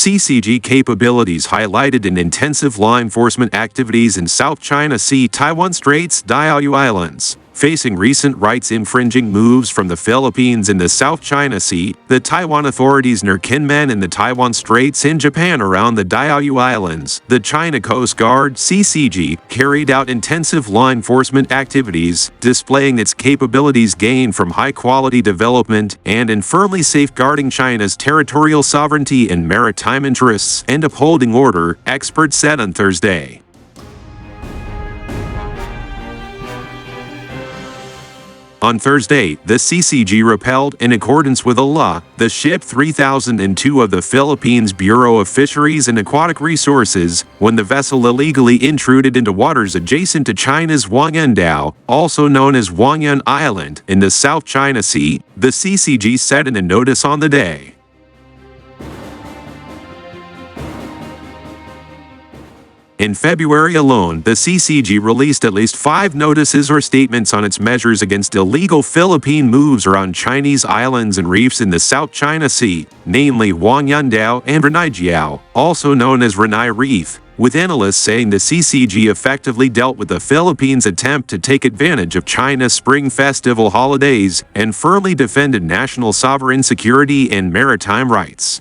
CCG capabilities highlighted in intensive law enforcement activities in South China Sea, Taiwan Straits, Diaoyu Islands. Facing recent rights-infringing moves from the Philippines in the South China Sea, the Taiwan authorities near Kinmen and the Taiwan Straits and Japan around the Diaoyu Islands, the China Coast Guard (CCG) carried out intensive law enforcement activities, displaying its capabilities gained from high-quality development and in firmly safeguarding China's territorial sovereignty and maritime interests and upholding order, experts said on Thursday. On Thursday, the CCG repelled, in accordance with the law, the ship 3002 of the Philippines Bureau of Fisheries and Aquatic Resources when the vessel illegally intruded into waters adjacent to China's Huangyuan, also known as Diaoyu Island, in the South China Sea, the CCG said in a notice on the day. In February alone, the CCG released at least 5 notices or statements on its measures against illegal Philippine moves around Chinese islands and reefs in the South China Sea, namely Huangyuan and Renai, also known as Renai Reef, with analysts saying the CCG effectively dealt with the Philippines' attempt to take advantage of China's Spring Festival holidays and firmly defended national sovereign security and maritime rights.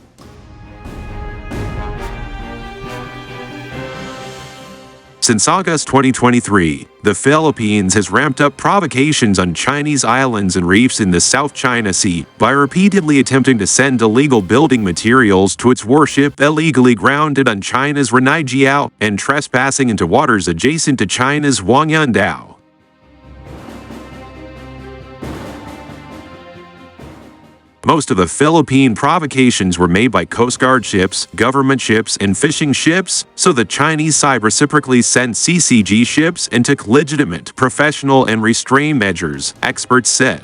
Since August 2023, the Philippines has ramped up provocations on Chinese islands and reefs in the South China Sea by repeatedly attempting to send illegal building materials to its warship illegally grounded on China's Renai and trespassing into waters adjacent to China's Huangyuan. Most of the Philippine provocations were made by Coast Guard ships, government ships, and fishing ships, so the Chinese side reciprocally sent CCG ships and took legitimate, professional, and restraint measures, experts said.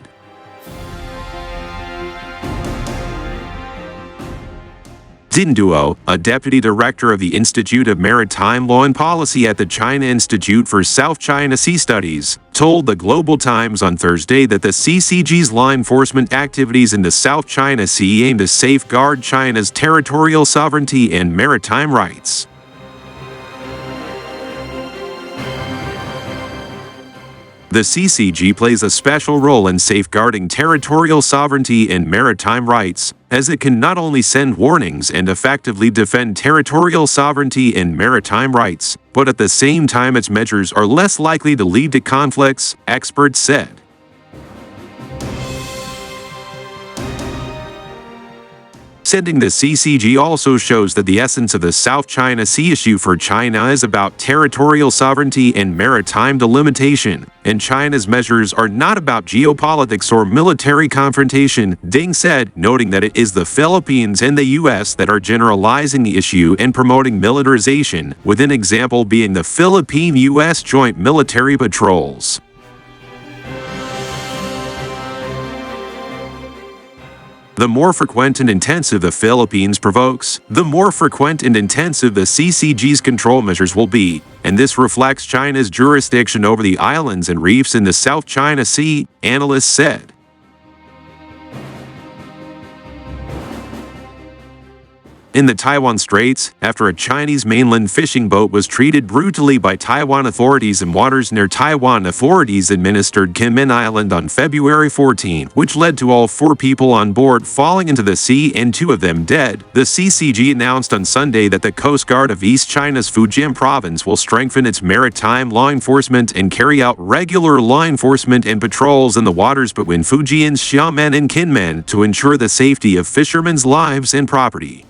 Duo, a deputy director of the Institute of Maritime Law and Policy at the China Institute for South China Sea Studies, told the Global Times on Thursday that the CCG's law enforcement activities in the South China Sea aim to safeguard China's territorial sovereignty and maritime rights. The CCG plays a special role in safeguarding territorial sovereignty and maritime rights, as it can not only send warnings and effectively defend territorial sovereignty and maritime rights, but at the same time its measures are less likely to lead to conflicts, experts said. Sending the CCG also shows that the essence of the South China Sea issue for China is about territorial sovereignty and maritime delimitation, and China's measures are not about geopolitics or military confrontation, Ding said, noting that it is the Philippines and the U.S. that are generalizing the issue and promoting militarization, with an example being the Philippine-U.S. joint military patrols. The more frequent and intensive the Philippines provokes, the more frequent and intensive the CCG's control measures will be, and this reflects China's jurisdiction over the islands and reefs in the South China Sea, analysts said. In the Taiwan Straits, after a Chinese mainland fishing boat was treated brutally by Taiwan authorities in waters near Taiwan authorities administered Kinmen Island on February 14, which led to all 4 people on board falling into the sea and 2 of them dead, the CCG announced on Sunday that the Coast Guard of East China's Fujian province will strengthen its maritime law enforcement and carry out regular law enforcement and patrols in the waters between Fujian's Xiamen and Kinmen to ensure the safety of fishermen's lives and property.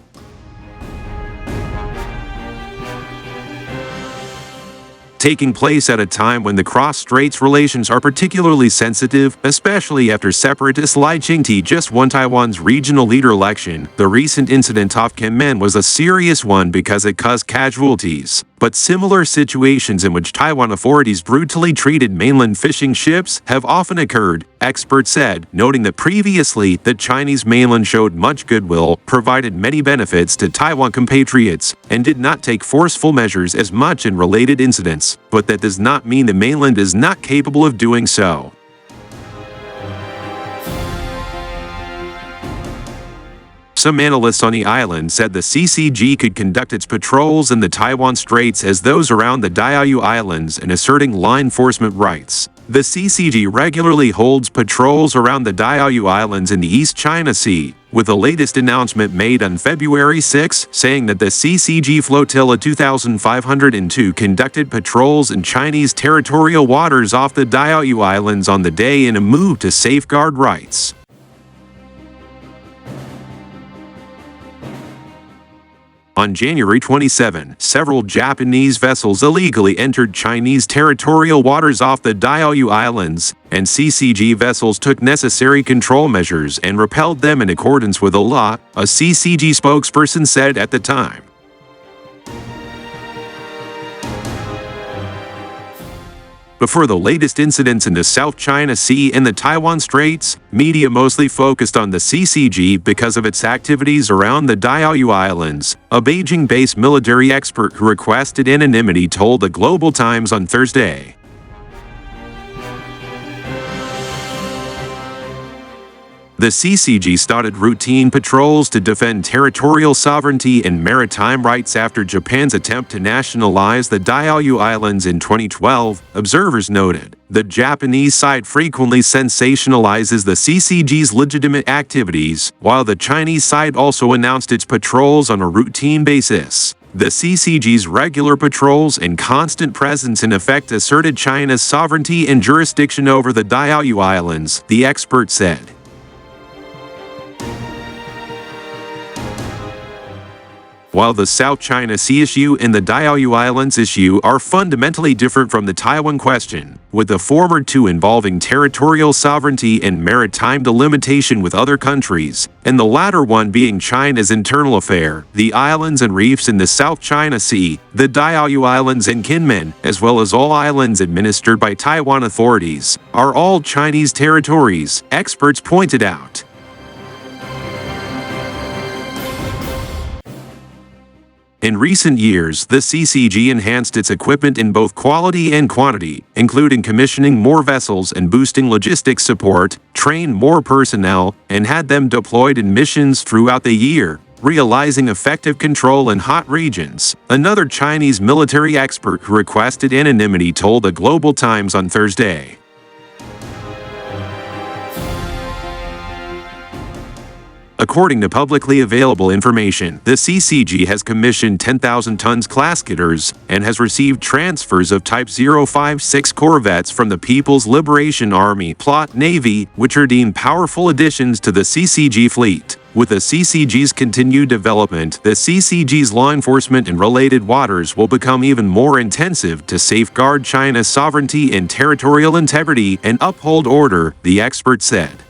Taking place at a time when the cross-straits relations are particularly sensitive, especially after separatist Lai Ching-te just won Taiwan's regional leader election. The recent incident off Kinmen was a serious one because it caused casualties, but similar situations in which Taiwan authorities brutally treated mainland fishing ships have often occurred, experts said, noting that previously the Chinese mainland showed much goodwill, provided many benefits to Taiwan compatriots, and did not take forceful measures as much in related incidents, but that does not mean the mainland is not capable of doing so. Some analysts on the island said the CCG could conduct its patrols in the Taiwan Straits as those around the Diaoyu Islands and asserting law enforcement rights. The CCG regularly holds patrols around the Diaoyu Islands in the East China Sea, with the latest announcement made on February 6 saying that the CCG Flotilla 2502 conducted patrols in Chinese territorial waters off the Diaoyu Islands on the day in a move to safeguard rights. On January 27, several Japanese vessels illegally entered Chinese territorial waters off the Diaoyu Islands, and CCG vessels took necessary control measures and repelled them in accordance with the law, a CCG spokesperson said at the time. Before the latest incidents in the South China Sea and the Taiwan Straits, media mostly focused on the CCG because of its activities around the Diaoyu Islands. A Beijing-based military expert who requested anonymity told the Global Times on Thursday. The CCG started routine patrols to defend territorial sovereignty and maritime rights after Japan's attempt to nationalize the Diaoyu Islands in 2012, observers noted. The Japanese side frequently sensationalizes the CCG's legitimate activities, while the Chinese side also announced its patrols on a routine basis. The CCG's regular patrols and constant presence in effect asserted China's sovereignty and jurisdiction over the Diaoyu Islands, the expert said. While the South China Sea issue and the Diaoyu Islands issue are fundamentally different from the Taiwan question, with the former two involving territorial sovereignty and maritime delimitation with other countries, and the latter one being China's internal affair, the islands and reefs in the South China Sea, the Diaoyu Islands and Kinmen, as well as all islands administered by Taiwan authorities, are all Chinese territories, experts pointed out. In recent years, the CCG enhanced its equipment in both quality and quantity, including commissioning more vessels and boosting logistics support, trained more personnel, and had them deployed in missions throughout the year, realizing effective control in hot regions. Another Chinese military expert who requested anonymity told the Global Times on Thursday. According to publicly available information, the CCG has commissioned 10,000 tons class cutters and has received transfers of Type 056 corvettes from the People's Liberation Army Plot Navy, which are deemed powerful additions to the CCG fleet. With the CCG's continued development, the CCG's law enforcement in related waters will become even more intensive to safeguard China's sovereignty and territorial integrity and uphold order, the expert said.